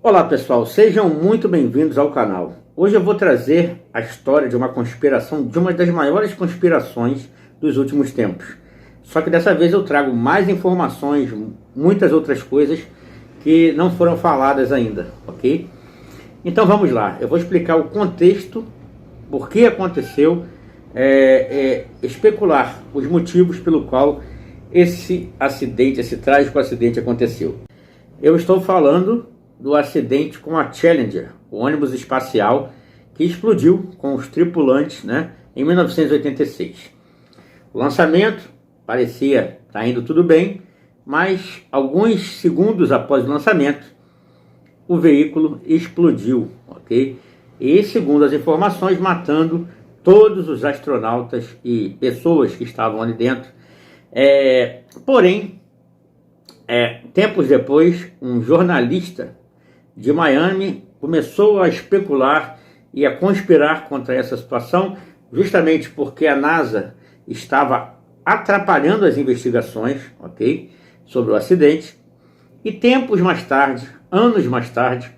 Olá pessoal, sejam muito bem-vindos ao canal. Hoje eu vou trazer a história de uma conspiração, de uma das maiores conspirações dos últimos tempos. Só que dessa vez eu trago mais informações, muitas outras coisas que não foram faladas ainda, ok? Então vamos lá, eu vou explicar o contexto, por que aconteceu, especular os motivos pelo qual esse trágico acidente aconteceu. Eu estou falando do acidente com a Challenger, o ônibus espacial que explodiu com os tripulantes, em 1986. O lançamento parecia estar indo tudo bem, mas alguns segundos após o lançamento, o veículo explodiu, ok? E segundo as informações, matando todos os astronautas e pessoas que estavam ali dentro. Porém, tempos depois, um jornalista de Miami começou a especular e a conspirar contra essa situação, justamente porque a NASA estava atrapalhando as investigações, ok, sobre o acidente. E tempos mais tarde, anos mais tarde,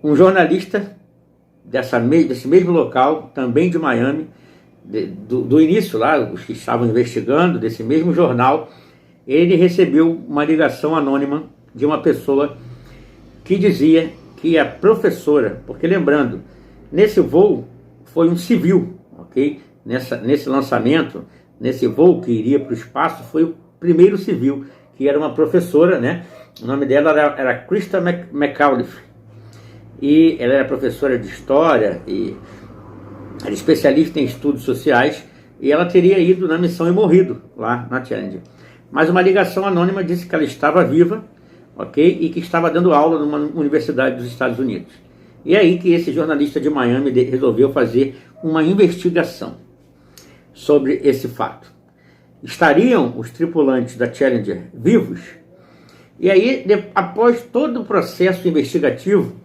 um jornalista desse mesmo local, também de Miami, do início lá, os que estavam investigando, desse mesmo jornal, ele recebeu uma ligação anônima de uma pessoa que dizia que a professora, porque lembrando, nesse voo foi um civil, ok? Nesse lançamento, nesse voo que iria para o espaço, foi o primeiro civil, que era uma professora, O nome dela era Krista McAuliffe. E ela era professora de história e era especialista em estudos sociais, e ela teria ido na missão e morrido lá na Challenger. Mas uma ligação anônima disse que ela estava viva, ok? E que estava dando aula numa universidade dos Estados Unidos. E é aí que esse jornalista de Miami resolveu fazer uma investigação sobre esse fato. Estariam os tripulantes da Challenger vivos? E aí, após todo o processo investigativo,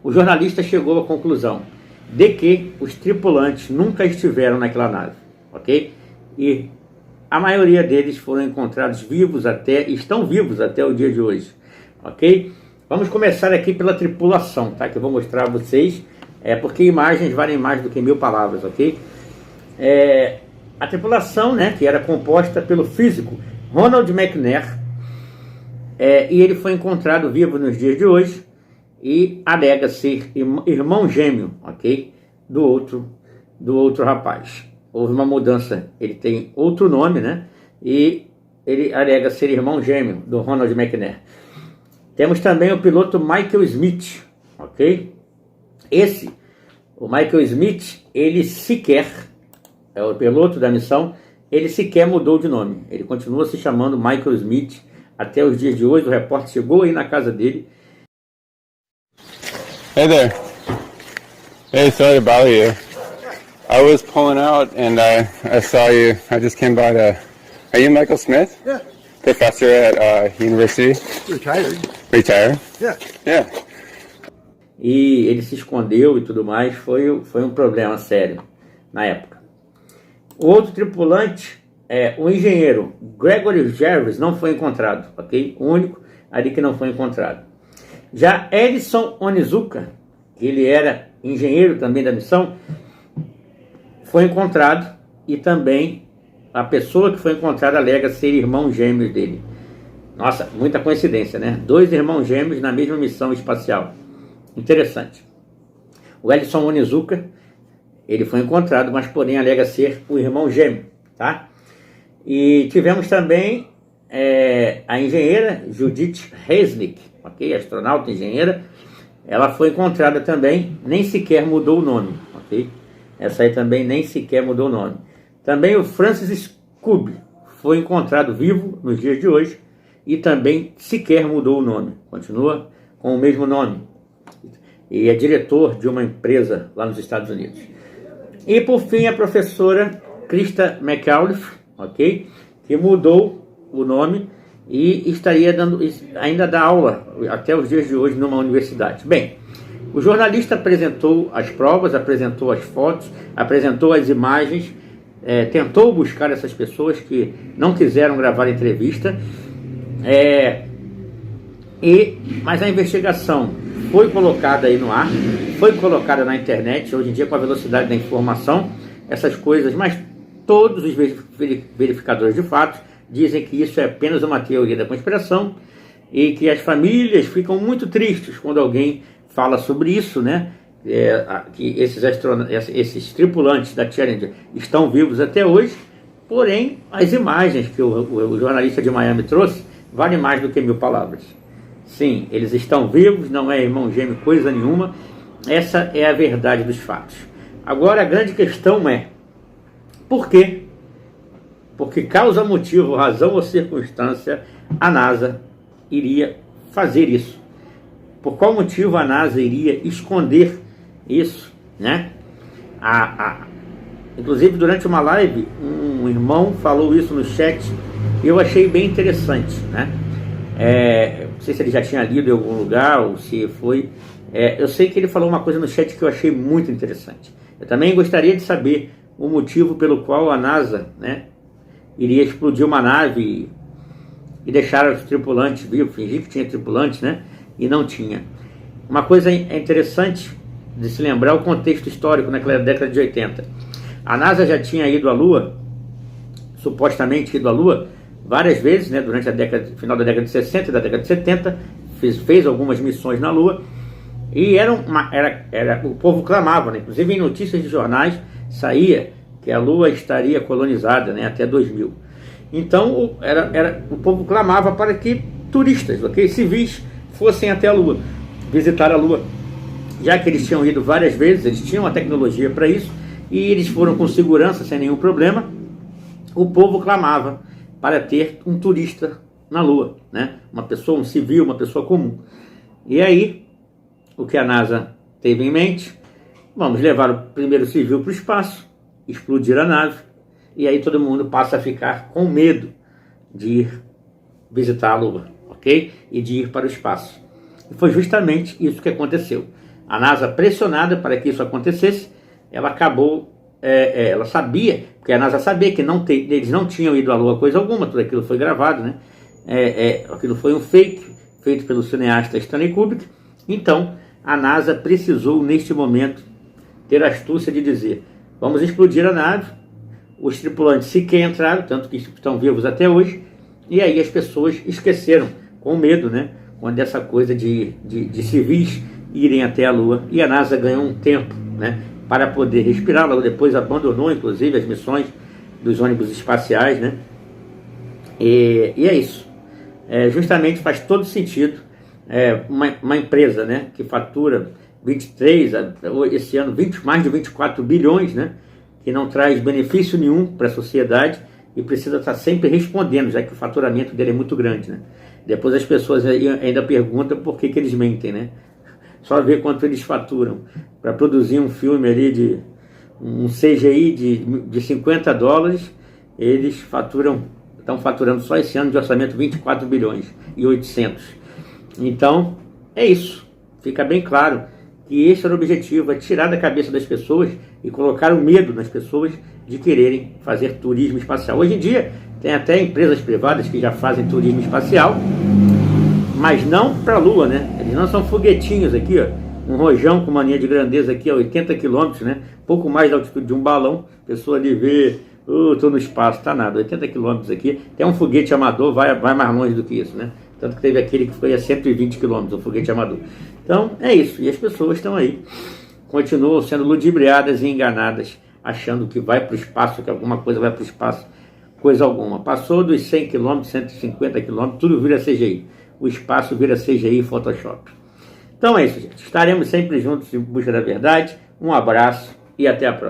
o jornalista chegou à conclusão de que os tripulantes nunca estiveram naquela nave, ok? E a maioria deles foram encontrados vivos estão vivos até o dia de hoje, ok? Vamos começar aqui pela tripulação, tá? Que eu vou mostrar a vocês, porque imagens valem mais do que 1000 palavras, ok? A tripulação, que era composta pelo físico Ronald McNair, e ele foi encontrado vivo nos dias de hoje e alega ser irmão gêmeo, ok? Do outro rapaz. Houve uma mudança, ele tem outro nome, E ele alega ser irmão gêmeo do Ronald McNair. Temos também o piloto Michael Smith, ok? O Michael Smith, ele sequer, é o piloto da missão, ele sequer mudou de nome. Ele continua se chamando Michael Smith até os dias de hoje. O repórter chegou aí na casa dele. Hey there. Hey, sorry to bother you. I was pulling out and I saw you. I just came by to... Are you Michael Smith? Yeah. Professor at university? Retired. Retired? Yeah. Yeah. E ele se escondeu e tudo mais. Foi um problema sério na época. O outro tripulante, o engenheiro Gregory Jarvis, não foi encontrado, ok? O único ali que não foi encontrado. Já Edison Onizuka, que ele era engenheiro também da missão, foi encontrado, e também a pessoa que foi encontrada alega ser irmão gêmeo dele. Nossa, muita coincidência, 2 irmãos gêmeos na mesma missão espacial. Interessante. O Edison Onizuka, ele foi encontrado, mas porém alega ser o irmão gêmeo, tá? E tivemos também a engenheira Judith Resnick, ok? Astronauta, engenheira. Ela foi encontrada também, nem sequer mudou o nome, ok? Essa aí também nem sequer mudou o nome. Também o Francis Scooby foi encontrado vivo nos dias de hoje e também sequer mudou o nome. Continua com o mesmo nome. E é diretor de uma empresa lá nos Estados Unidos. E por fim a professora Krista McAuliffe, ok? Que mudou o nome e ainda dá aula até os dias de hoje numa universidade. Bem, o jornalista apresentou as provas, apresentou as fotos, apresentou as imagens, tentou buscar essas pessoas que não quiseram gravar a entrevista. Mas a investigação foi colocada aí no ar, foi colocada na internet, hoje em dia com a velocidade da informação, essas coisas, mas todos os verificadores de fatos dizem que isso é apenas uma teoria da conspiração e que as famílias ficam muito tristes quando alguém fala sobre isso, né? Que esses tripulantes da Challenger estão vivos até hoje, porém as imagens que o jornalista de Miami trouxe valem mais do que 1000 palavras. Sim, eles estão vivos, não é irmão gêmeo coisa nenhuma, essa é a verdade dos fatos. Agora a grande questão é, por quê? Porque causa, motivo, razão ou circunstância a NASA iria fazer isso? Por qual motivo a NASA iria esconder isso, né? Inclusive, durante uma live, um irmão falou isso no chat e eu achei bem interessante, né? Não sei se ele já tinha lido em algum lugar ou se foi... eu sei que ele falou uma coisa no chat que eu achei muito interessante. Eu também gostaria de saber o motivo pelo qual a NASA, né, iria explodir uma nave e deixar os tripulantes vivos, fingir que tinha tripulantes, né? E não tinha. Uma coisa interessante de se lembrar o contexto histórico naquela década de 80. A NASA já tinha ido à Lua, supostamente ido à Lua, várias vezes, né, durante final da década de 60 e da década de 70, fez algumas missões na Lua, e o povo clamava, né, inclusive em notícias de jornais saía que a Lua estaria colonizada, né, até 2000. Então o povo clamava para que turistas, civis, fossem até a Lua, visitar a Lua, já que eles tinham ido várias vezes, eles tinham a tecnologia para isso, e eles foram com segurança, sem nenhum problema. O povo clamava para ter um turista na Lua, né? Uma pessoa, um civil, uma pessoa comum. E aí, o que a NASA teve em mente? Vamos levar o primeiro civil para o espaço, explodir a nave, e aí todo mundo passa a ficar com medo de ir visitar a Lua, ok? E de ir para o espaço. E foi justamente isso que aconteceu. A NASA, pressionada para que isso acontecesse, ela acabou, ela sabia, porque a NASA sabia que eles não tinham ido à Lua coisa alguma, tudo aquilo foi gravado, né? Aquilo foi um fake, feito pelo cineasta Stanley Kubrick. Então, a NASA precisou, neste momento, ter a astúcia de dizer, vamos explodir a nave, os tripulantes sequer entraram, tanto que estão vivos até hoje, e aí as pessoas esqueceram, com medo, né? Quando essa coisa de civis irem até a Lua, e a NASA ganhou um tempo, né, para poder respirar. Logo depois abandonou, inclusive, as missões dos ônibus espaciais, né? E é isso. Justamente faz todo sentido uma empresa, né, que fatura 23, esse ano, mais de 24 bilhões, né, que não traz benefício nenhum para a sociedade e precisa estar sempre respondendo, já que o faturamento dele é muito grande, né? Depois as pessoas ainda perguntam por que eles mentem, né? Só ver quanto eles faturam. Para produzir um filme ali de um CGI de $50, eles estão faturando só esse ano de orçamento 24 bilhões e 800. Então, é isso. Fica bem claro que esse era o objetivo, tirar da cabeça das pessoas e colocar o medo nas pessoas de quererem fazer turismo espacial. Hoje em dia, tem até empresas privadas que já fazem turismo espacial, mas não para a Lua, né? Eles não são foguetinhos aqui, ó. Um rojão com mania de grandeza aqui a 80 km, né? Pouco mais da altitude de um balão. A pessoa ali vê, estou no espaço, tá nada, 80 km aqui. Tem um foguete amador, vai mais longe do que isso, né? Tanto que teve aquele que foi a 120 km, o foguete amador. Então, é isso. E as pessoas estão aí, continuam sendo ludibriadas e enganadas, achando que vai para o espaço, que alguma coisa vai para o espaço. Coisa alguma. Passou dos 100 km, 150 km, tudo vira CGI. O espaço vira CGI e Photoshop. Então é isso, gente. Estaremos sempre juntos em busca da verdade. Um abraço e até a próxima.